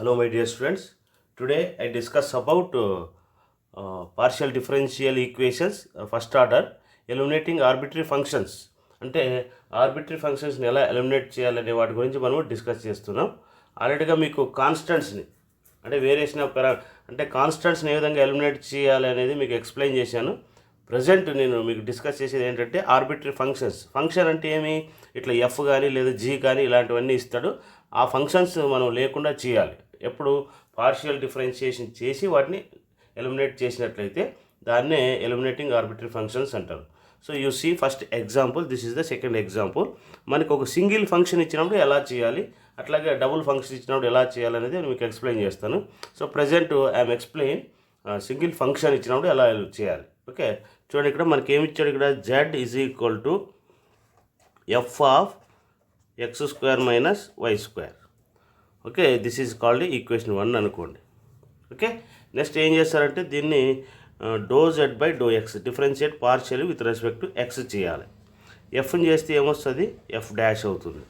Hello my dear students. Today I discuss about partial differential equations first order eliminating arbitrary functions. అంటే arbitrary ఫంక్షన్స్ని ఎలా eliminate చేయాలనే వాటి గురించి మనం డిస్కస్ చేస్తున్నాం. ఆల్రెడీగా మీకు కాన్స్టెంట్స్ని అంటే వేరియేషన్ ఆఫ్ అంటే కాన్స్టెంట్స్ని ఏ విధంగా ఎలిమినేట్ చేయాలి అనేది మీకు ఎక్స్ప్లెయిన్ చేశాను. ప్రజెంట్ నేను మీకు డిస్కస్ చేసేది ఏంటంటే ఆర్బిటరీ ఫంక్షన్ అంటే ఏమి, ఇట్లా ఎఫ్ కానీ లేదా జీ కానీ ఇలాంటివన్నీ ఇస్తాడు. ఆ ఫంక్షన్స్ మనం లేకుండా చేయాలి. ఎప్పుడు పార్షియల్ డిఫరెన్షియేషన్ చేసి వాటిని ఎలిమినేట్ చేసినట్లయితే దాన్నే ఎలిమినేటింగ్ ఆర్బిటరీ ఫంక్షన్స్ అంటారు. So you see first example, this is the second example. మనకు ఒక సింగిల్ ఫంక్షన్ ఇచ్చినప్పుడు ఎలా చేయాలి, అట్లాగే డబుల్ ఫంక్షన్ ఇచ్చినప్పుడు ఎలా చేయాలనేది నేను మీకు ఎక్స్ప్లెయిన్ చేస్తాను. So present I'm explain single function ఇచ్చినప్పుడు ఎలా చేయాలి. ఓకే, చూడండి ఇక్కడ మనకి ఏమి ఇచ్చాడు. ఇక్కడ z is equal to f of x square minus y square. Okay, this is called equation 1 అనుకోండి. ఓకే, నెక్స్ట్ ఏం చేస్తారంటే దీన్ని do z by do x differentiate partial with respect to x చేయాలి. ఎఫ్ని చేస్తే ఏమొస్తుంది, ఎఫ్ డాష్ అవుతుంది,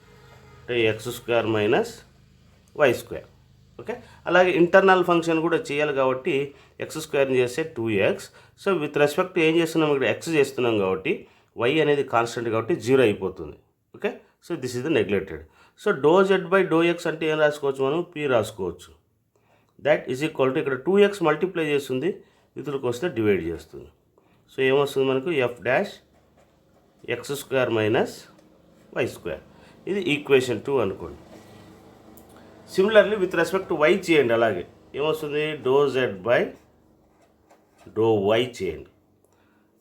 అంటే x square minus y square. Okay, అలాగే ఇంటర్నల్ ఫంక్షన్ కూడా చేయాలి కాబట్టి ఎక్స్ స్క్వేర్ని చేస్తే 2x. సో విత్ రెస్పెక్ట్ ఏం చేస్తున్నాం, ఇక్కడ ఎక్స్ చేస్తున్నాం కాబట్టి వై అనేది కాన్స్టెంట్ కాబట్టి 0 అయిపోతుంది. Okay, so this is the neglected. So do z by do x అంటే ఏం రాసుకోవచ్చు, మనం పీ రాసుకోవచ్చు. దట్ ఈజ్ ఈక్వల్ టు ఇక్కడ 2x మల్టిప్లై చేస్తుంది, ఇతరులకు వస్తే డివైడ్ చేస్తుంది. సో ఏమొస్తుంది మనకు, f dash x square minus y square. ఇది ఈక్వేషన్ 2 అనుకోండి. Similarly with respect to y చేయండి. అలాగే ఏమొస్తుంది, do z by do y చేయండి.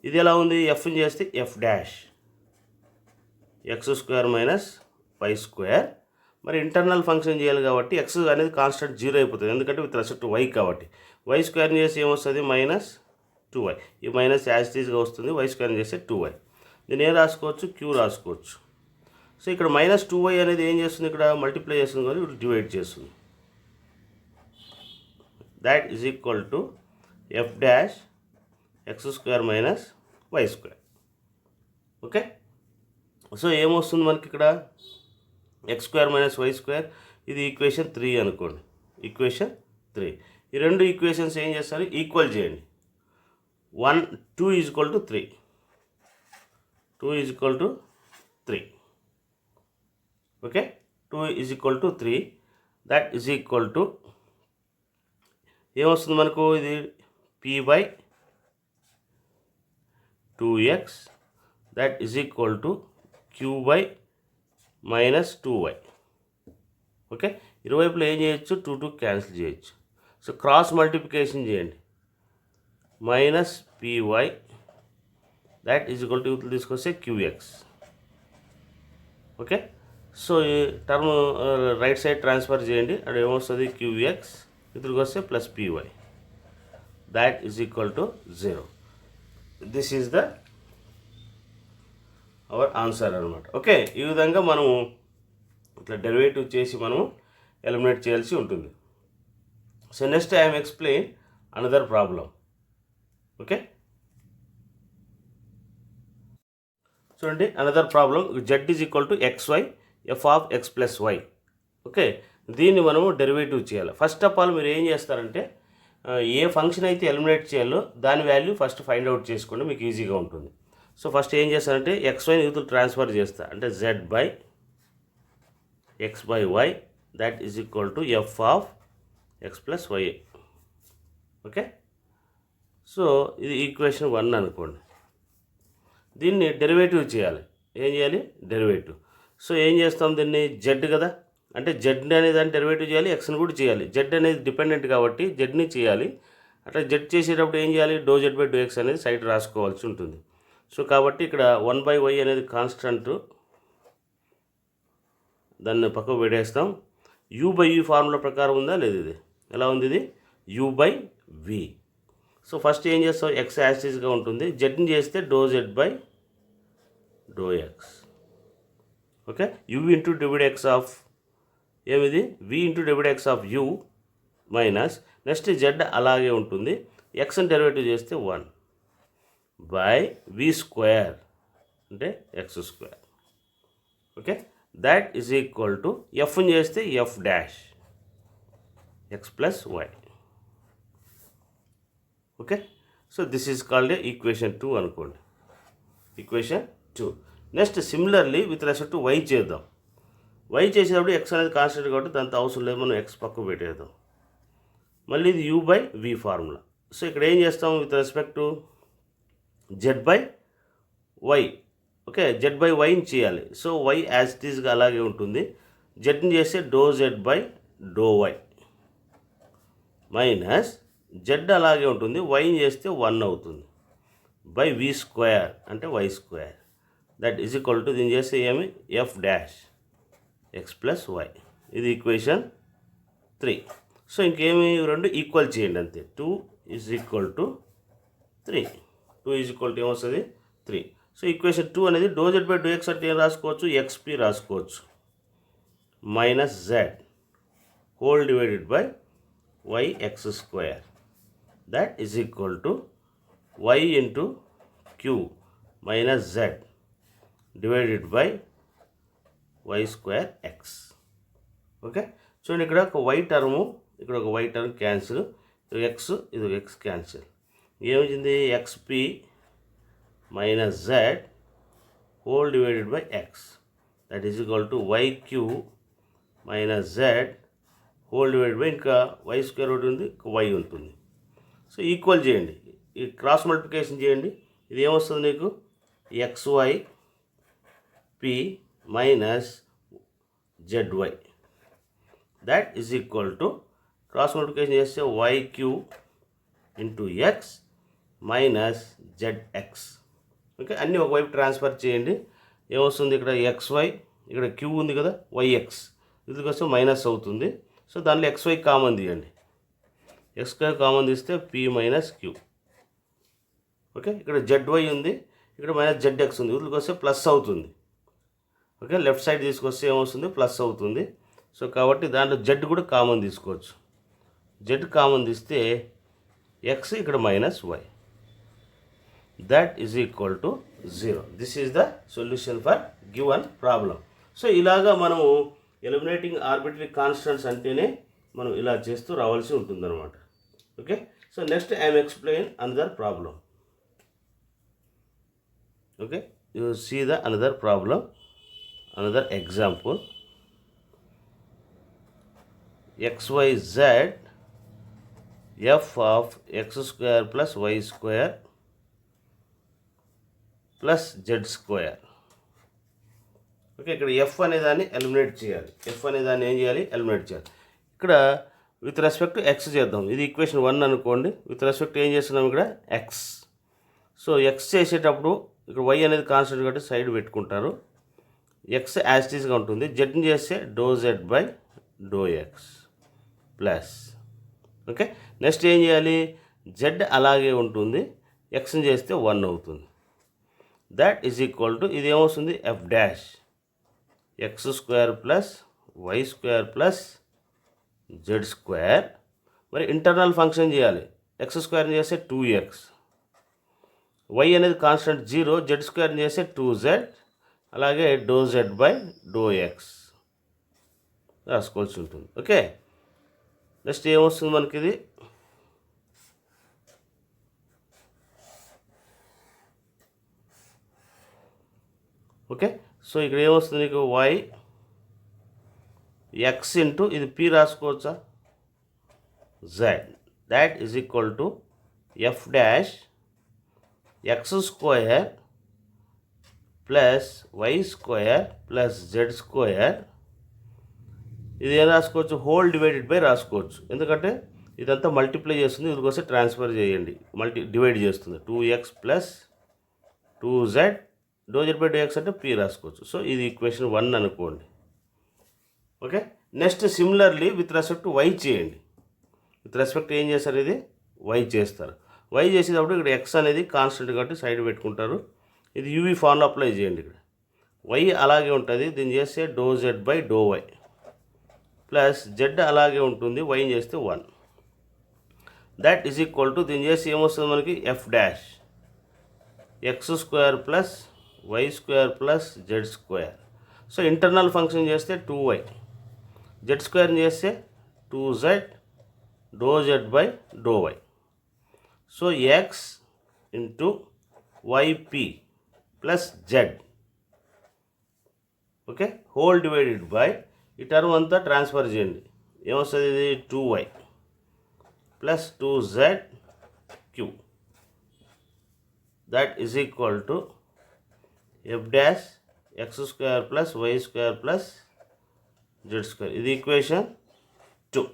ఇది ఎలా ఉంది, ఎఫ్ని చేస్తే f dash x square minus y square. మరి ఇంటర్నల్ ఫంక్షన్ చేయాలి కాబట్టి ఎక్స్ అనేది కాన్స్టెంట్ 0 అయిపోతుంది, ఎందుకంటే విత్ రెస్పెక్ట్ టు వై కాబట్టి. వై స్క్వేర్ని చేసి ఏమొస్తుంది, మైనస్ 2y. ఈ మైనస్ యాజ్ టీజ్గా వస్తుంది, వై స్క్వేర్ని చేస్తే 2y. దీన్ని ఏం రాసుకోవచ్చు, క్యూ రాసుకోవచ్చు. సో ఇక్కడ మైనస్ 2y అనేది ఏం చేస్తుంది, ఇక్కడ మల్టిప్లై చేస్తుంది కానీ ఇప్పుడు డివైడ్ చేస్తుంది. That is equal to f dash x square minus y square. Okay, so ఏమొస్తుంది మనకి ఇక్కడ, x square minus y square. ఇది ఈక్వేషన్ 3 అనుకోండి. ఈక్వేషన్ 3. ఈ రెండు ఈక్వేషన్స్ ఏం చేస్తారు, ఈక్వల్ చేయండి. 2 is equal to 3. 2 is equal to 3. Okay, 2 is equal to 3. That is equal to ఏమొస్తుంది మనకు, ఇది p by 2x. That is equal to q by minus 2y. Okay, ఇరువైపులో ఏం చేయొచ్చు, 2 క్యాన్సిల్ చేయొచ్చు. సో క్రాస్ మల్టిప్లికేషన్ చేయండి, minus p y that is equal to యూతులు తీసుకొస్తే క్యూఎక్స్. ఓకే, సో ఈ టర్మ్ రైట్ సైడ్ ట్రాన్స్ఫర్ చేయండి, అక్కడ ఏమొస్తుంది, క్యూఎక్స్ ఇతరులకు వస్తే plus py. That is equal to 0. This is the our answer అనమాట. ఓకే, ఈ విధంగా మనము ఇట్లా డెరివేటివ్ చేసి మనము ఎలిమినేట్ చేయాల్సి ఉంటుంది. So next I'm explain another problem. Okay, చూడండి another problem. Z is equal to XY f of x plus y. Okay, దీన్ని మనము డెరివేటివ్ చేయాలి. ఫస్ట్ ఆఫ్ ఆల్ మీరు ఏం చేస్తారంటే ఏ ఫంక్షన్ అయితే ఎలిమినేట్ చేయాలో దాని వాల్యూ ఫస్ట్ ఫైండ్ అవుట్ చేసుకోండి, మీకు ఈజీగా ఉంటుంది. సో ఫస్ట్ ఏం చేస్తారంటే XYని యూతులు ట్రాన్స్ఫర్ చేస్తా, అంటే z by x by y that is equal to f of x plus y. Okay, so ఇది ఈక్వేషన్ 1 అనుకోండి. దీన్ని డెరివేటివ్ చేయాలి. ఏం చేయాలి, డెరివేటివ్. సో ఏం చేస్తాం, దీన్ని జెడ్ కదా, అంటే జెడ్ అనేది దాన్ని డెరివేటివ్ చేయాలి, ఎక్స్ని కూడా చేయాలి. జెడ్ అనేది డిపెండెంట్ కాబట్టి జెడ్ని చేయాలి. అట్లా జెడ్ చేసేటప్పుడు ఏం చేయాలి, do z by do x అనేది సైడ్ రాసుకోవాల్సి ఉంటుంది. సో కాబట్టి ఇక్కడ 1/y అనేది కాన్స్టెంట్, దాన్ని పక్కకు పెట్టేస్తాం. u/v ఫార్ములా ప్రకారం ఉందా లేదు, ఇది ఎలా ఉంది, ఇది u/v. సో ఫస్ట్ ఏం చేస్తాం, ఎక్స్ యాసిస్గా ఉంటుంది, జెడ్ని చేస్తే do z by do x. Okay, u into divide x of ఏమిది, v into divide x of u minus next z అలాగే ఉంటుంది, ఎక్స్ని డెరివేటివ్ చేస్తే 1 బై వి స్క్వేర్ అంటే x square. Okay, that is equal to f చేస్తే f dash x plus y. Okay, so this is called a equation 2 అనుకోండి. equation 2. Next similarly with respect to y చేద్దాం. y చేసేటప్పుడు x అనేది constant కాబట్టి దాంతో అవసరం లేదు, మనం x పక్కకు పెట్టేద్దాం. మళ్ళీ ఇది u by v formula. So ఇక్కడ ఏం చేస్తాం with respect to z by y. Okay, z by వైని చేయాలి. సో y యాజ్ ఇట్ ఈస్గా అలాగే ఉంటుంది. జెడ్ని చేస్తే do z by do y minus z అలాగే ఉంటుంది, వైని చేస్తే 1 అవుతుంది బై v స్క్వేర్ అంటే y square. That is equal to దీన్ని చేస్తే ఏమి f dash x plus y. ఇది ఈక్వేషన్ 3. సో ఇంకేమి రెండు ఈక్వల్ చేయండి అంతే. 2 is equal to 3. 2 is equal to ఏమొస్తుంది 3. సో ఈక్వేషన్ 2 అనేది do z by do x అంటే ఏం రాసుకోవచ్చు, ఎక్స్పీ రాసుకోవచ్చు minus z whole divided by y x square. That is equal to y into q minus z divided by y square x. Okay, చూడండి ఇక్కడ ఒక y term, ఇక్కడ ఒక y term cancel, ఇది ఎక్స్, ఇది ఎక్స్ క్యాన్సిల్. ఏమిచ్చింది x p minus z whole divided by x. That is equal to y q minus z whole divided by ఇంకా y square ఒకటి ఉంది, వై ఉంటుంది. సో ఈక్వల్ చేయండి, ఈ క్రాస్ మల్టిప్లికేషన్ చేయండి. ఇది ఏమొస్తుంది నీకు xy p minus zy. That is equal to cross multiplication చేస్తే yq into X minus zx. Okay, అన్నీ ఒకవైపు ట్రాన్స్ఫర్ చేయండి. ఏమొస్తుంది ఇక్కడ xy, ఇక్కడ q ఉంది కదా yx, ఇది కోసం మైనస్ అవుతుంది. సో దానిలో xy కామన్ తీయండి, x స్క్వేర్ కామన్ తీస్తే p మైనస్ q. ఓకే, ఇక్కడ zy ఉంది, ఇక్కడ మైనస్ zx ఉంది, వీటికి వస్తే ప్లస్ అవుతుంది. ఓకే, లెఫ్ట్ సైడ్ తీసుకొస్తే ఏమొస్తుంది ప్లస్ అవుతుంది. సో కాబట్టి దాంట్లో z కూడా కామన్ తీసుకోవచ్చు. z కామన్ తీస్తే x ఇక్కడ minus y. That is equal to 0. This is the solution for given problem. So ఇలాగా మనము ఎలిమినేటింగ్ ఆర్బిటరీ కాన్స్టెంట్స్ అంటేనే మనం ఇలా చేస్తూ రావాల్సి ఉంటుందన్నమాట. Okay, so next I'm explain another problem. Okay, you see the another problem, another example. xyz f of x square plus y square plus z square. Okay, ఇక్కడ F అనే దాన్ని eliminate చేయాలి. ఎఫ్ అనే దాన్ని ఏం చేయాలి, ఎలిమినేట్ చేయాలి. ఇక్కడ విత్ రెస్పెక్ట్ టు ఎక్స్ చేద్దాం. ఇది ఈక్వేషన్ 1 అనుకోండి. విత్ రెస్పెక్ట్ ఏం చేస్తున్నాం ఇక్కడ ఎక్స్. సో ఎక్స్ చేసేటప్పుడు ఇక్కడ y అనేది కాన్స్టెంట్ కాబట్టి సైడ్ పెట్టుకుంటారు. ఎక్స్ యాస్టీస్గా ఉంటుంది. జెడ్ని చేస్తే do z by do x plus. Okay, next ఏం చేయాలి, జెడ్ అలాగే ఉంటుంది, ఎక్స్ని చేస్తే 1 అవుతుంది. దట్ ఈజ్ ఈక్వల్ టు ఇది ఏమవుతుంది f dash x square plus y square plus z square. మరి ఇంటర్నల్ ఫంక్షన్ చేయాలి. ఎక్స్ స్క్వేర్ని చేస్తే 2x, y అనేది కాన్స్టెంట్ 0, జెడ్ స్క్వేర్ని చేస్తే 2z, అలాగే do z by do x రాసుకోవాల్సి ఉంటుంది. ఓకే, నెక్స్ట్ ఏమొస్తుంది మనకి ఇది ఓకే. సో ఇక్కడ ఏమొస్తుంది నీకు y x ఇంటూ ఇది p రాసుకోవచ్చా z. That is equal to f dash x square plus y square plus z square. ఇది ఏం రాసుకోవచ్చు హోల్ డివైడెడ్ బై రాసుకోవచ్చు, ఎందుకంటే ఇదంతా మల్టిప్లై చేస్తుంది, ఇదికోసం ట్రాన్స్ఫర్ చేయండి, డివైడ్ చేస్తుంది. 2x plus 2z do z by do x అంటే p రాసుకోవచ్చు. సో ఇది ఈక్వేషన్ 1 అనుకోండి. Okay, next similarly with respect to y చేయండి. విత్ రెస్పెక్ట్ ఏం చేస్తారు, ఇది y చేస్తారు. y చేసేటప్పుడు ఇక్కడ x అనేది కాన్స్టెంట్ కాబట్టి సైడ్ పెట్టుకుంటారు. ఇది యూవీ ఫార్ములా అప్లై చేయండి. ఇక్కడ y అలాగే ఉంటుంది, దీన్ని చేస్తే do z by do y plus z అలాగే ఉంటుంది, y చేస్తే 1. దట్ ఈజ్ ఈక్వల్ టు దీన్ని చేసి ఏమొస్తుంది మనకి f dash x square plus y square plus z square. So internal function చేస్తే 2y, జెడ్ స్క్వేర్ని చేస్తే 2z do z by do y. So x into y p plus z, okay, whole divided by ఈ term అంతా transfer చేయండి. ఏమొస్తుంది? ఇది 2y plus 2zq, that is equal to f dash x square plus y square plus z square. ఇది equation 2.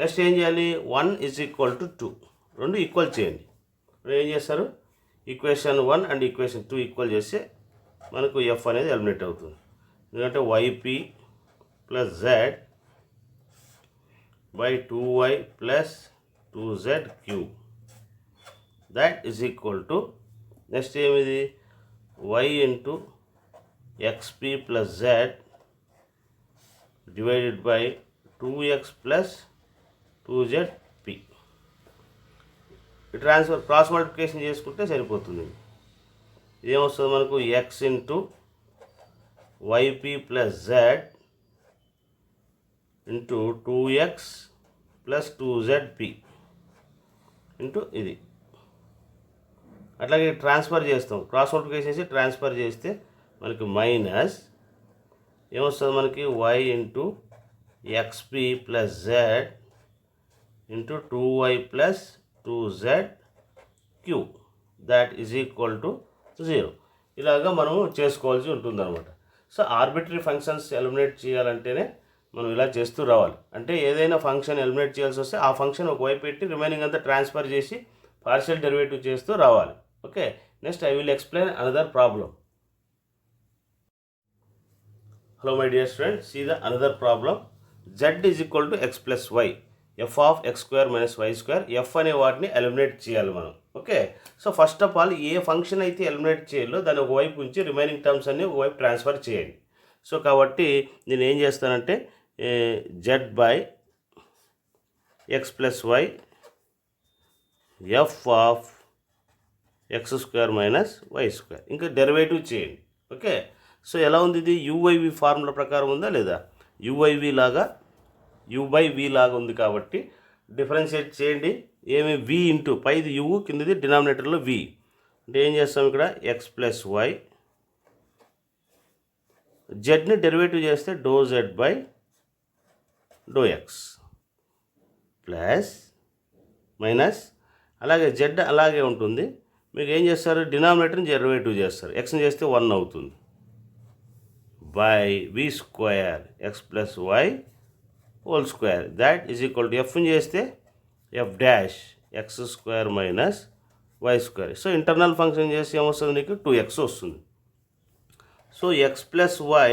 Next ఏం చేయాలి? 1 is equal to 2, రెండు equal చేయండి. ఇప్పుడు ఏం చేస్తారు? ఈక్వేషన్ 1 అండ్ ఈక్వేషన్ 2 ఈక్వల్ చేస్తే మనకు ఎఫ్ అనేది ఎలిమినేట్ అవుతుంది. ఎందుకంటే y p plus z by 2y plus 2zq, that is equal to next ఏమిది? y into xp plus z divided by 2x plus 2zp. Transfer cross multiplication చేసుకుంటే సరిపోతుంది. ఏమొస్తుంది మనకు? X into y p plus z into 2x plus 2zp into ఇది. అట్లాగే transfer చేస్తాం, cross multiplication చేసి transfer చేస్తే మనకి మైనస్ ఏమొస్తుంది మనకి? y into xp plus z into 2y plus 2zq, that is equal to 0. ఇలాగా మనము చేసుకోవాల్సి ఉంటుంది అనమాట. సో ఆర్బిటరీ ఫంక్షన్స్ ఎలిమినేట్ చేయాలంటేనే మనం ఇలా చేస్తూ రావాలి. అంటే ఏదైనా ఫంక్షన్ ఎలిమినేట్ చేయాల్సి వస్తే ఆ ఫంక్షన్ ఒకవైపు పెట్టి రిమైనింగ్ అంతా ట్రాన్స్ఫర్ చేసి పార్షియల్ డెరివేటివ్ చేస్తూ రావాలి. Okay, next I will explain another problem. Hello my dear student, see the another problem. z is equal to x plus y, f of x square minus y square. F అనే వాటిని eliminate చేయాలి మనం. Okay, so first of all a function అయితే eliminate చేయాలో దాన్ని ఒకవైపు ఉంచి remaining terms అన్ని ఒకవైపు ట్రాన్స్ఫర్ చేయండి. సో కాబట్టి నేను ఏం చేస్తానంటే z by x plus y f of x square minus y square, ఇంకా డెరివేటివ్ చేయండి. ఓకే, సో ఎలా ఉంది? ఇది యువైవి ఫార్ములా ప్రకారం ఉందా లేదా? యువైవి లాగా యు బై వి లాగా ఉంది కాబట్టి డిఫరెన్షియేట్ చేయండి. ఏమి? వి ఇంటూ పైది యు, కిందది డినామినేటర్లో వి. అంటే ఏం చేస్తాం ఇక్కడ? ఎక్స్ ప్లస్ వై, జెడ్ని డెరివేటివ్ చేస్తే do z by do x plus minus, అలాగే జెడ్ అలాగే ఉంటుంది. మీకు ఏం చేస్తారు? డినామినేటర్ని డెరివేటివ్ చేస్తారు. ఎక్స్ని చేస్తే 1 అవుతుంది by v square x plus y whole square, that is equal to ఎఫ్ని చేస్తే f dash x square minus y square. So internal function చేసి ఏమొస్తుంది? నీకు 2x వస్తుంది. సో ఎక్స్ ప్లస్ వై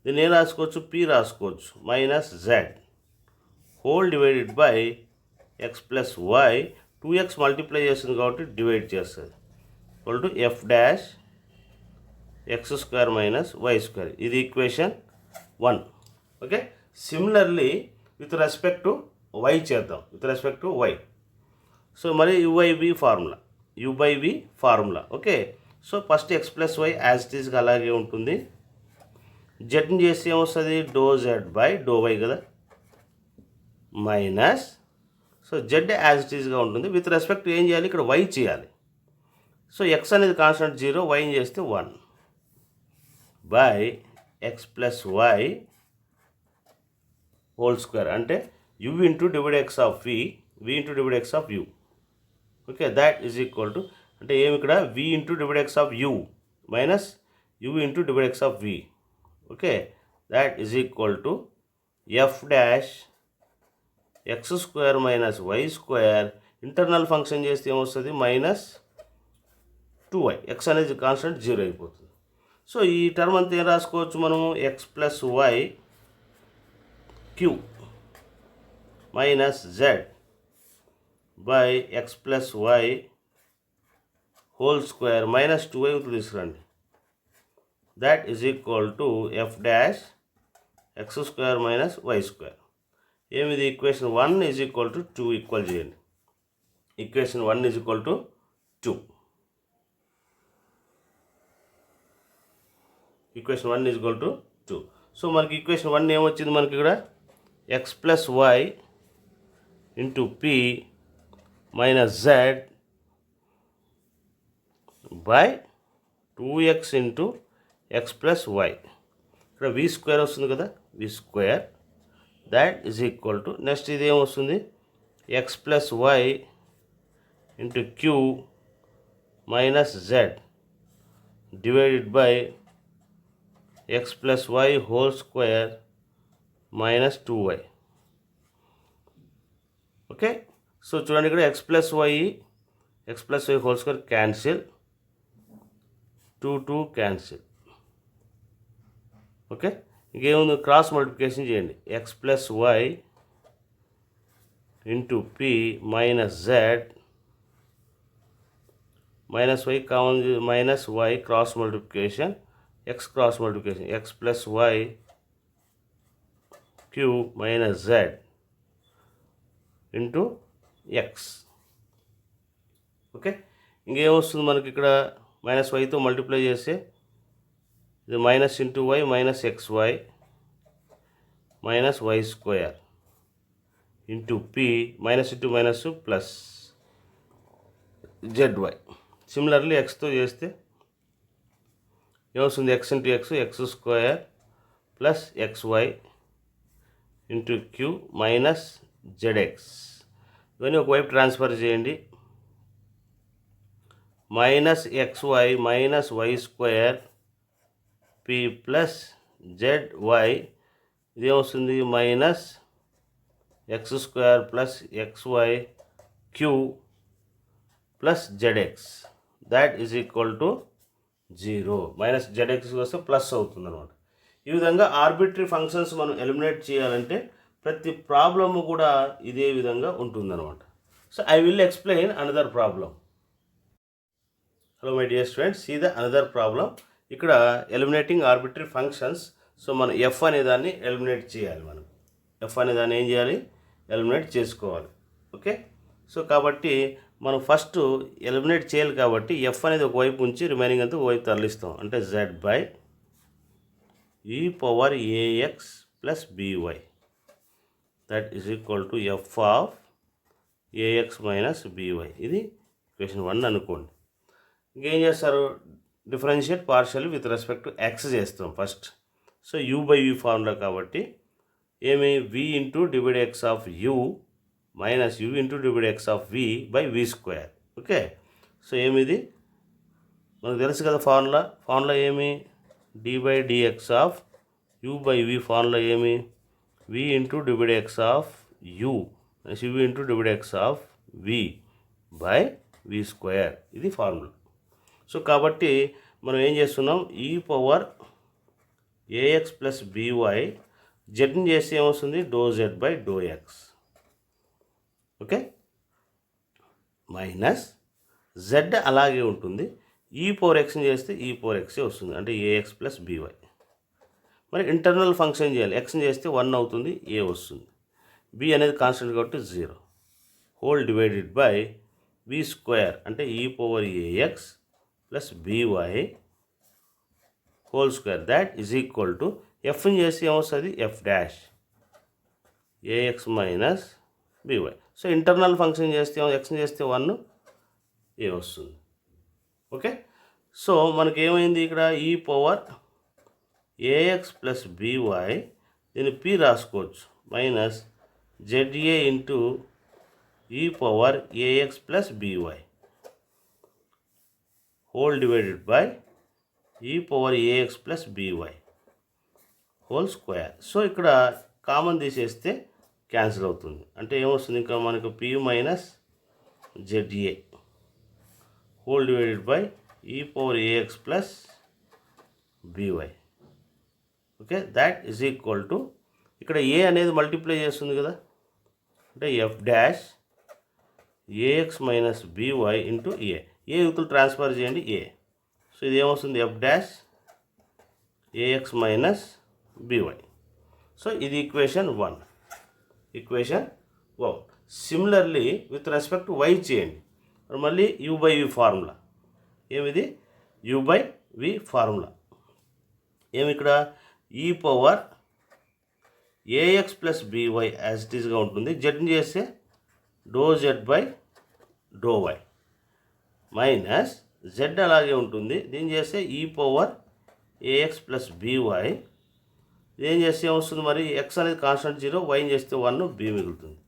దీన్ని ఏం రాసుకోవచ్చు? పి రాసుకోవచ్చు, minus z whole divided by x plus y. 2x multiply చేస్తుంది కాబట్టి డివైడ్ చేస్తుంది, equal to f dash x square minus y square. ఇది equation 1. Okay, similarly with respect to y చేద్దాం, with respect to y. So మరి u by v formula. Okay, so first x plus y as it ఈస్గా అలాగే ఉంటుంది. జెడ్ని చేస్తే ఏమొస్తుంది? Do z by do y కదా, minus, so z as it ఈస్గా ఉంటుంది. విత్ రెస్పెక్ట్ ఏం చేయాలి? ఇక్కడ వై చేయాలి. సో ఎక్స్ అనేది కాన్స్టెంట్ 0, వైని చేస్తే 1 by x plus y whole square, అంటే u into divide x of v into divide x of u. Okay, that is equal to అంటే ఏమి ఇక్కడ? V into divide x of u minus u into divide x of v. Okay, that is equal to f dash x square minus y square. Internal function చేస్తే ఏమొస్తుంది? Minus 2y. X అనేది constant 0 అయిపోతుంది. So ఈ term అంతా ఏం రాసుకోవచ్చు మనము? X plus y q minus z by x plus y whole square minus 2y తీసుకురండి. That is equal to f dash x square minus y square. ఏమిది? Equation 1 is equal to 2 equal చేయండి. Equation 1 is equal to 2. Equation 1 is equal to 2. సో మనకి equation 1 ఏమొచ్చింది? మనకి ఇక్కడ x plus y into p minus z by 2x into x plus y. ఇక్కడ v square వస్తుంది కదా, v square that is equal to next ఇది ఏమొస్తుంది x plus y into q minus z divided by x plus y whole square minus 2y. Okay, so చూడండి ఇక్కడ x plus y whole square cancel, 2 cancel. Okay, ఇంకేముంది cross multiplication చేయండి, x plus y into p minus z minus y common minus y cross multiplication, x cross multiplication x plus y q minus z into x. Okay, ఇంకేమొస్తుంది మనకి ఇక్కడ minus వైతో multiply చేస్తే ఇది minus into y minus x y minus y square into p minus into minus plus z y. Similarly ఎక్స్తో చేస్తే ఏమొస్తుంది x into x square plus x y into q minus z x. ఇవన్నీ ఒకవైపు transfer చేయండి, minus x y minus y square p plus z y, ఇదేమొస్తుంది minus x square plus x y q plus z x that is equal to 0. Minus z x వస్తే plus అవుతుంది అనమాట. ఈ విధంగా arbitrary functions మనం ఎలిమినేట్ చేయాలంటే ప్రతి ప్రాబ్లము కూడా ఇదే విధంగా ఉంటుందన్నమాట. So I will explain another problem. Hello my dear students, see the another problem. ఇక్కడ ఎలిమినేటింగ్ ఆర్బిటరీ ఫంక్షన్స్. సో మనం ఎఫ్ అనే దాన్ని ఎలిమినేట్ చేయాలి. మనం ఎఫ్ అనే దాన్ని ఏం చేయాలి, ఎలిమినేట్ చేసుకోవాలి. ఓకే, సో కాబట్టి మనం ఫస్ట్ ఎలిమినేట్ చేయాలి కాబట్టి ఎఫ్ అనేది ఒకవైపు ఉంచి రిమైనింగ్ అంతా ఒకవైపు తరలిస్తాం. అంటే z by e power a x plus b y that is equal to f of a x minus b y. ఇది ఈక్వేషన్ 1 అనుకోండి. ఇంకేం చేస్తారు, differentiate partial with respect to x చేస్తాం first. So u by v formula కాబట్టి ఏమి v into divide x of u minus u into divide x of v by v square. Okay, so ఏమిది మనకు తెలుసు కదా ఫార్ములా ఏమి d by d x of you by v. Formula ఏమి v into divide x of u minus u into divide x of v by v square. ఇది formula. So కాబట్టి మనం ఏం చేస్తున్నాం, e power a x plus b y జెడ్ని చేస్తే ఏమొస్తుంది do z by do x. Okay, minus z అలాగే ఉంటుంది, ఈ పవర్ ఎక్స్ని చేస్తే ఈ పవర్ ఎక్సే వస్తుంది, అంటే ఏఎక్స్ ప్లస్ బీవై. మరి ఇంటర్నల్ ఫంక్షన్ చేయాలి, ఎక్స్ని చేస్తే 1 అవుతుంది, ఏ వస్తుంది, బి అనేది కాన్స్టెంట్ కాబట్టి 0 whole divided by b square అంటే e power a x plus b y whole square that is equal to ఎఫ్ని చేస్తే ఏమొస్తుంది f dash a x minus b y. So internal function చేస్తే ఎక్స్ని చేస్తే 1 ఏ వస్తుంది. ఓకే, సో మనకి ఏమైంది ఇక్కడ e power a x plus b y, దీన్ని పి రాసుకోవచ్చు minus z a into e power a x plus b y whole divided by e power a x plus b y whole square. So ఇక్కడ కామన్ తీసేస్తే క్యాన్సిల్ అవుతుంది, అంటే ఏమొస్తుంది ఇంకా మనకు p minus z a whole divided by e power a x plus b y. Okay, that is equal to ఇక్కడ a అనేది multiply చేస్తుంది కదా, అంటే f dash a x minus b y into a యూతులు transfer చేయండి ఏ. సో ఇది ఏమొస్తుంది f dash a x minus b y. So ఇది equation 1. Similarly with respect to y చేయండి, మళ్ళీ యూ బై వి ఫార్ములా. ఏమిది యూ బై వి ఫార్ములా ఏమి ఇక్కడ e power a x plus b y as it ఈస్గా ఉంటుంది. జెడ్ని చేస్తే do z by do y minus z అలాగే ఉంటుంది. దీన్ని చేస్తే ఈ పవర్ ఏఎక్స్ ప్లస్ బీవై. ఇదేం చేస్తే ఏమొస్తుంది మరి, ఎక్స్ అనేది కాన్స్టెంట్ 0, వైని చేస్తే 1, బి మిగులుతుంది.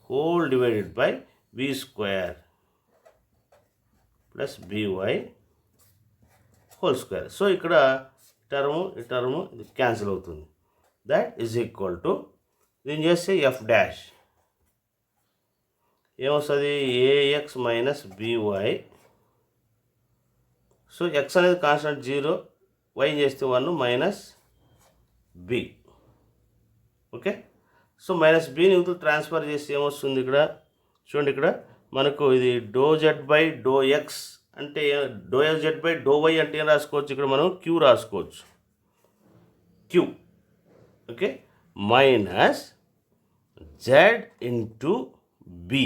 Whole divided by b square plus b y whole square. So ఇక్కడ ఈ టర్ము ఇది క్యాన్సిల్ అవుతుంది. దట్ ఈజ్ ఈక్వల్ టు దీన్ని చేస్తే ఎఫ్ డాష్ ఏమొస్తుంది, a x minus b y. So x అనేది కాన్స్టెంట్ 0, వైని చేస్తే 1 minus b. Okay, so minus బిని ఇవతల ట్రాన్స్ఫర్ చేస్తే ఏమొస్తుంది ఇక్కడ చూడండి, ఇక్కడ మనకు ఇది do z by do x అంటే do z by do y అంటే ఏం రాసుకోవచ్చు, ఇక్కడ మనం క్యూ రాసుకోవచ్చు, q. Okay, minus z into b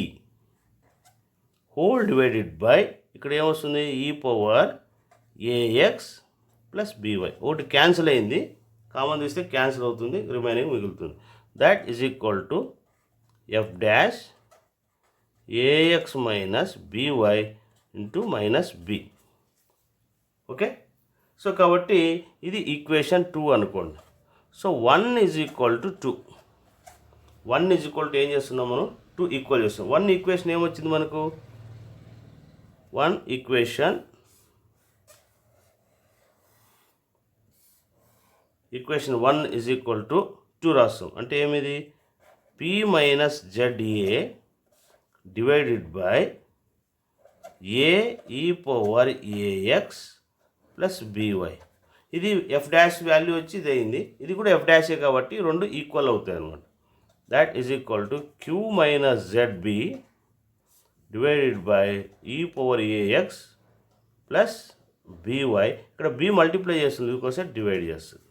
whole divided by ఇక్కడ ఏమొస్తుంది e power a x plus b y. ఒకటి క్యాన్సిల్ అయింది, కామన్ తీస్తే క్యాన్సిల్ అవుతుంది, రిమైనింగ్ మిగులుతుంది. That is equal to f dash a x minus b y into minus b. Okay, so కాబట్టి ఇది equation 2 అనుకోండి. So 1 is equal to 2. 1 is equal to ఏం చేస్తున్నాం మనం, 2 ఈక్వల్ చేస్తాం. 1 ఈక్వేషన్ ఏమొచ్చింది మనకు, 1 ఈక్వేషన్ 1 ఈజ్ ఈక్వల్ టు 2 రాస్తాం. అంటే ఏమిది, p minus z a divided by a e power a x plus b y. ఇది ఎఫ్ డాష్ వాల్యూ వచ్చి ఇది అయింది, ఇది కూడా ఎఫ్ డాషే కాబట్టి రెండు ఈక్వల్ అవుతాయి అనమాట. That is equal to q minus z b divided by e power a x plus b y. ఇక్కడ బి మల్టిప్లై చేస్తుంది, ఇంకోసారి డివైడ్ చేస్తుంది.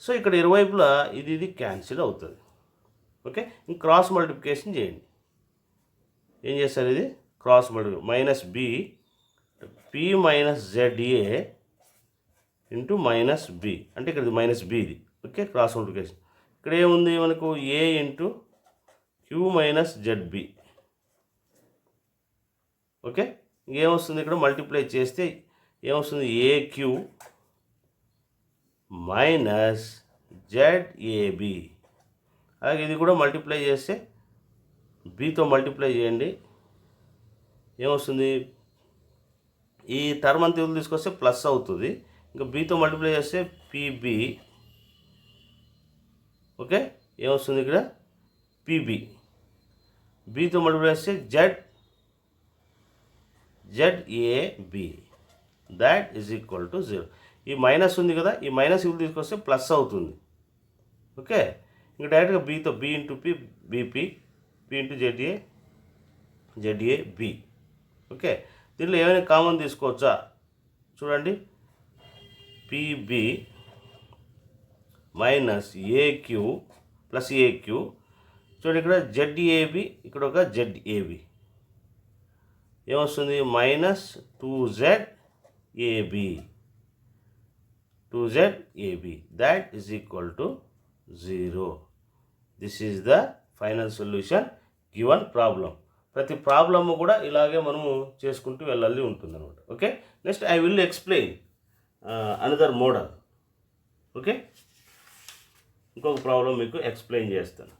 సో ఇక్కడ ఇరువైపులా ఇది క్యాన్సిల్ అవుతుంది. ఓకే, ఇంక క్రాస్ మల్టిప్లికేషన్ చేయండి. ఏం చేస్తారు, ఇది cross multiplication minus b p minus z a into minus b అంటే ఇక్కడ మైనస్ బి ఇది. Okay, cross multiplication. ఇక్కడ ఏముంది మనకు a into q minus z b. Okay, ఏమొస్తుంది ఇక్కడ మల్టిప్లై చేస్తే ఏమొస్తుంది, ఏక్యూ మైనస్ జెడ్ఏబి. అలాగే ఇది కూడా మల్టిప్లై చేస్తే బితో మల్టిప్లై చేయండి, ఏమొస్తుంది, ఈ టర్మ్ అంతా ఇవి తీసుకొస్తే ప్లస్ అవుతుంది, ఇంకా బితో మల్టిప్లై చేస్తే పిబి. ఓకే, ఏమొస్తుంది ఇక్కడ పిబి. బితో మల్టిప్లై చేస్తే z a b. That is equal to 0. ఈ మైనస్ ఉంది కదా, ఈ మైనస్ ఇవి తీసుకొస్తే ప్లస్ అవుతుంది. ఓకే, ఇంకా డైరెక్ట్గా బితో b into p b p, p into z a b. Okay, దీంట్లో ఏమైనా కామన్ తీసుకోవచ్చా చూడండి, p b minus a q plus a q. చూడండి ఇక్కడ జెడ్ఏబి, ఇక్కడ ఒక జెడ్ఏబి ఏమొస్తుంది, minus 2ZAB. That is equal to 0. This is the final solution given problem. ప్రతి ప్రాబ్లమ్ కూడా ఇలాగే మనము చేసుకుంటూ వెళ్ళాలి ఉంటుంది అనమాట. Okay, next I will explain another model. Okay, ఇంకొక ప్రాబ్లం మీకు ఎక్స్ప్లెయిన్ చేస్తాను.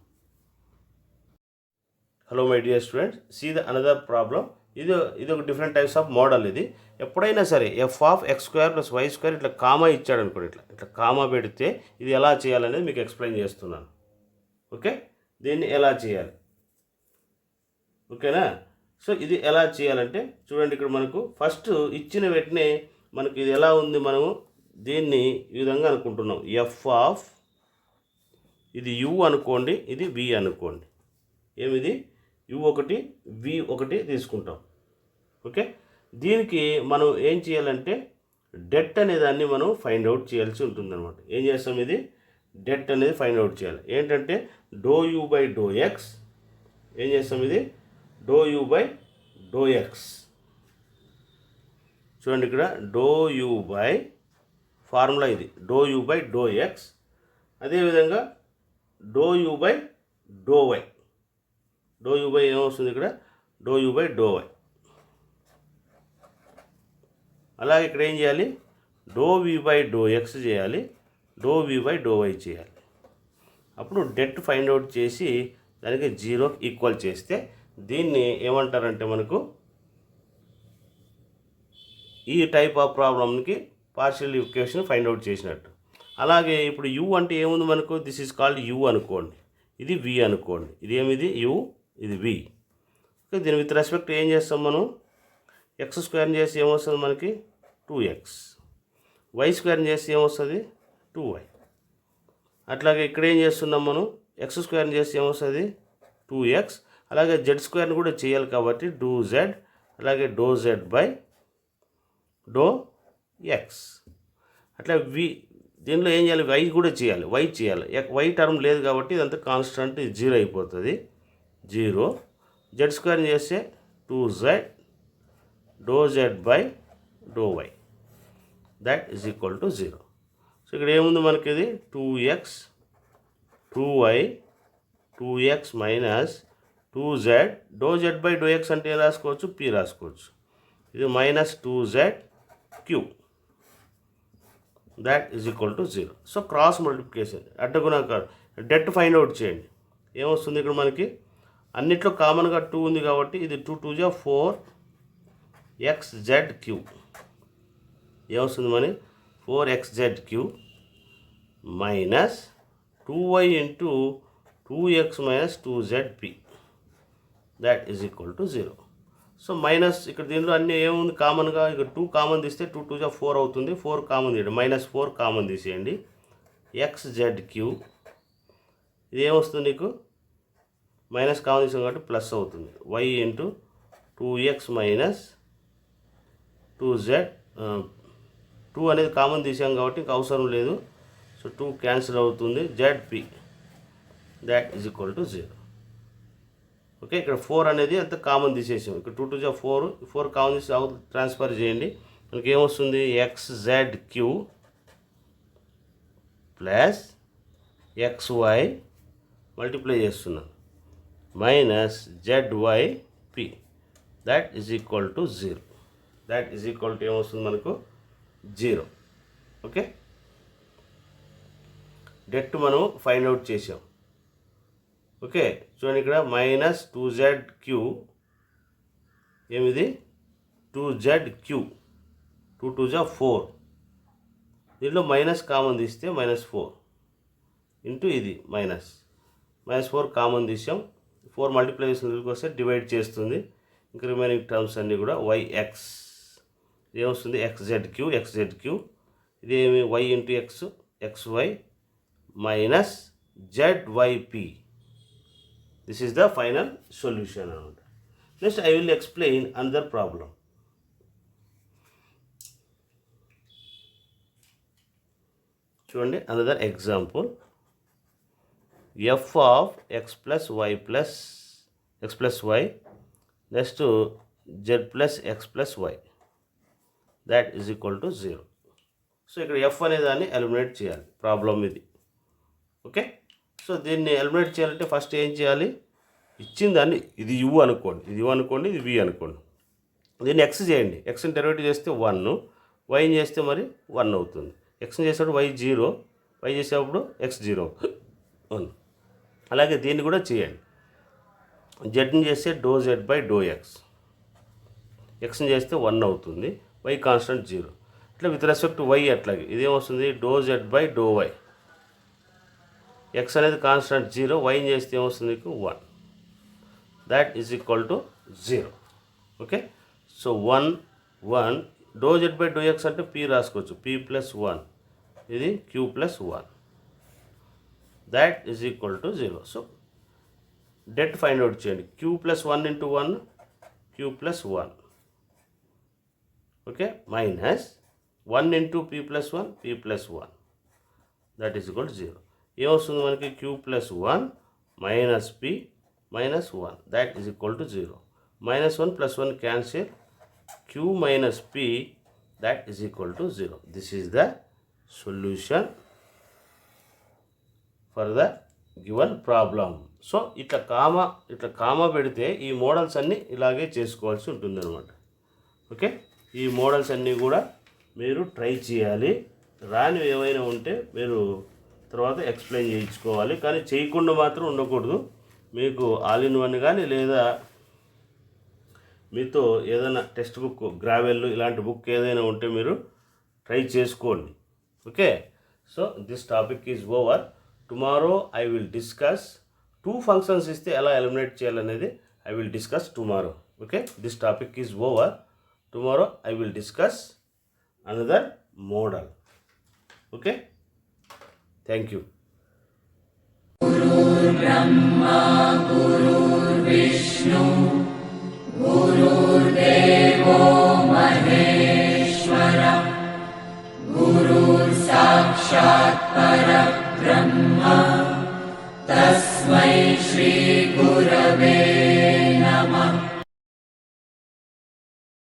Hello my dear students, see the another problem. ఇది ఒక డిఫరెంట్ టైప్స్ ఆఫ్ మోడల్. ఇది ఎప్పుడైనా సరే f of x square plus y square ఇట్లా కామా ఇచ్చాడు అనుకోండి, ఇట్లా కామా పెడితే ఇది ఎలా చేయాలనేది మీకు ఎక్స్ప్లెయిన్ చేస్తున్నాను. ఓకే, దీన్ని ఎలా చేయాలి, ఓకేనా. సో ఇది ఎలా చేయాలంటే చూడండి, ఇక్కడ మనకు ఫస్ట్ ఇచ్చిన వెంటనే మనకు ఇది ఎలా ఉంది, మనము దీన్ని ఈ విధంగా అనుకుంటున్నాం. ఎఫ్ ఆఫ్ ఇది యు అనుకోండి, ఇది వి అనుకోండి. ఏమిది u1 v1 తీసుకుంటాం. ఓకే, దీనికి మనం ఏం చేయాలంటే డెట్ అనే దాన్ని మనం ఫైండ్ అవుట్ చేయాల్సి ఉంటుందన్నమాట. ఏం చేస్తాం, ఇది డెట్ అనేది ఫైండ్ అవుట్ చేయాలి. ఏంటంటే do u by do x. ఏం చేస్తాం, ఇది do u by do x. చూడండి ఇక్కడ డో యూ బై ఫార్ములా ఇది do u by do x. అదేవిధంగా do u by do y. Do u by ఏమొస్తుంది ఇక్కడ, do u by do y. అలాగే ఇక్కడ ఏం చేయాలి, do v by do x చేయాలి, do v by do y చేయాలి. అప్పుడు డెట్ ఫైండ్ అవుట్ చేసి దానికి 0 ఈక్వల్ చేస్తే దీన్ని ఏమంటారంటే మనకు ఈ టైప్ ఆఫ్ ప్రాబ్లమ్కి పార్షియల్ ఈక్వేషన్ ఫైండ్ అవుట్ చేసినట్టు. అలాగే ఇప్పుడు యూ అంటే ఏముంది మనకు, దిస్ ఈజ్ కాల్డ్ యూ అనుకోండి, ఇది వి అనుకోండి, ఇది ఏమిది యూ, ఇది వి. ఓకే, దీని విత్ రెస్పెక్ట్ ఏం చేస్తాం మనం, ఎక్స్ స్క్వేర్ చేసి ఏమొస్తుంది మనకి 2x, వై స్క్వేర్ చేసి ఏమొస్తుంది 2y. అట్లాగే ఇక్కడ ఏం చేస్తున్నాం మనం, ఎక్స్ స్క్వేర్ చేసి ఏమొస్తుంది 2x, అలాగే జెడ్ స్క్వేర్ని కూడా చేయాలి కాబట్టి డో జెడ్, అలాగే do z by do x. అట్లా వి దీనిలో ఏం చేయాలి, వై కూడా చేయాలి, వై చేయాలి. వై టర్మ్ లేదు కాబట్టి ఇదంతా కాన్స్టెంట్ 0 అయిపోతుంది, 0. జెడ్ స్క్వేర్ చేస్తే 2z do z by do y, that is equal to 0. So ఇక్కడ ఏముంది మనకి, ఇది 2x 2y 2x minus 2z do z by do x అంటే ఏం రాసుకోవచ్చు, p రాసుకోవచ్చు. ఇది minus 2z q, that is equal to 0. So cross multiplication అడ్డగుణాకారం, డెట్ ఫైండ్ అవుట్ చేయండి. ఏమొస్తుంది ఇక్కడ మనకి, అన్నిట్లో కామన్గా 2 ఉంది కాబట్టి ఇది 2 2 జా 4xz క్యూ. ఏమొస్తుంది మరి 4xz q minus 2y into 2x minus 2zp, that is equal to 0. So minus ఇక్కడ దీనిలో అన్నీ ఏముంది కామన్గా, ఇక 2 కామన్ తీస్తే 2 2 జా 4 అవుతుంది, 4 కామన్ తీయండి, మైనస్ 4 కామన్ తీసేయండి, xz క్యూ. ఇది ఏమొస్తుంది నీకు, మైనస్ కామన్ తీసాం కాబట్టి ప్లస్ అవుతుంది, y into 2x minus 2z, 2 అనేది కామన్ తీసాం కాబట్టి ఇంకా అవసరం లేదు, సో 2 క్యాన్సిల్ అవుతుంది, zp, that is equal to 0. Okay, ఇక్కడ 4 అనేది అంత కామన్ తీసేసాం, ఇక్కడ 2 2 జా 4 కామన్ తీసి ట్రాన్స్ఫర్ చేయండి, మనకి ఏమొస్తుంది xz q plus xy multiply చేస్తున్నాం minus zyp, that is equal to 0. That is equal to ఏమొస్తుంది మనకు 0. ఓకే, డెట్ మనం ఫైండ్ అవుట్ చేసాం. ఓకే, చూడండి ఇక్కడ మైనస్ 2zq, ఏమిది 2zq, 2 2 జా 4, దీనిలో మైనస్ కామన్ తీస్తే మైనస్ 4 ఇంటూ ఇది మైనస్ 4 కామన్ తీసాం, 4 మల్టిప్లికేషన్ వస్తే డివైడ్ చేస్తుంది, ఇంకా రిమైనింగ్ టర్మ్స్ అన్నీ కూడా yx, ఏమొస్తుంది xzq, ఇదేమి y into X xy minus zyp. This is the final solution. Next I will explain another problem. చూడండి, another example, f of x plus y next to z plus x plus y, that is equal to 0. So ఇక్కడ f అనే దాన్ని eliminate చేయాలి, problem ఇది. Okay, so దీన్ని eliminate చేయాలంటే first ఏం చేయాలి, ఇచ్చిన దాన్ని ఇది u అనుకోండి, ఇది u అనుకోండి, ఇది v అనుకోండి, దీన్ని x చేయండి, xని డెరివేటివ్ చేస్తే 1, వైని చేస్తే మరి 1 అవుతుంది, xని చేసేటప్పుడు y 0, y చేసేటప్పుడు x 0 1. అలాగే దీన్ని కూడా చేయండి, జెడ్ని చేస్తే do z by do x, ఎక్స్ని చేస్తే 1 అవుతుంది, y కాన్స్టెంట్ 0. ఇట్లా విత్ రెస్పెక్ట్ టు y అట్లాగే ఇదేమొస్తుంది do z by do y, x అనేది కాన్స్టెంట్ 0, వైని చేస్తే ఏమొస్తుంది మీకు 1, that is equal to 0. Okay, so 1 1 do z by do x అంటే p రాసుకోవచ్చు, p ప్లస్ 1, ఇది q plus 1, that is equal to 0. So det find out చేయండి, q plus 1 into 1 q plus 1, okay, minus 1 into p plus 1 p plus 1, that is equal to 0. ఏమొస్తుంది మనకి q plus 1 minus p minus 1, that is equal to 0. Minus 1 plus 1 cancel, q minus p, that is equal to 0. This is the solution for the given problem. So ఇట్లా comma పెడితే ఈ models అన్నీ ఇలాగే చేసుకోవాల్సి ఉంటుంది అనమాట. ఓకే, ఈ models అన్నీ కూడా మీరు ట్రై చేయాలి. రానివి ఏమైనా ఉంటే మీరు తర్వాత ఎక్స్ప్లెయిన్ చేయించుకోవాలి, కానీ చేయకుండా మాత్రం ఉండకూడదు. మీకు ఆల్ ఇన్ వన్ కానీ లేదా మీతో ఏదైనా టెక్స్ట్ బుక్ గ్రావెల్ ఇలాంటి బుక్ ఏదైనా ఉంటే మీరు ట్రై చేసుకోండి. Okay, so this topic is over. Tomorrow I will discuss 2 functions ఇస్తే ఎలా ఎలిమినేట్ చేయాలనేది I will discuss tomorrow. Okay, this topic is over. Tomorrow I will discuss another model. Okay, thank you. Brahma गुरुर्विष्णु गुरुर्देवो महेश्वर गुरुर्साक्षात् परब्रह्म तस्मै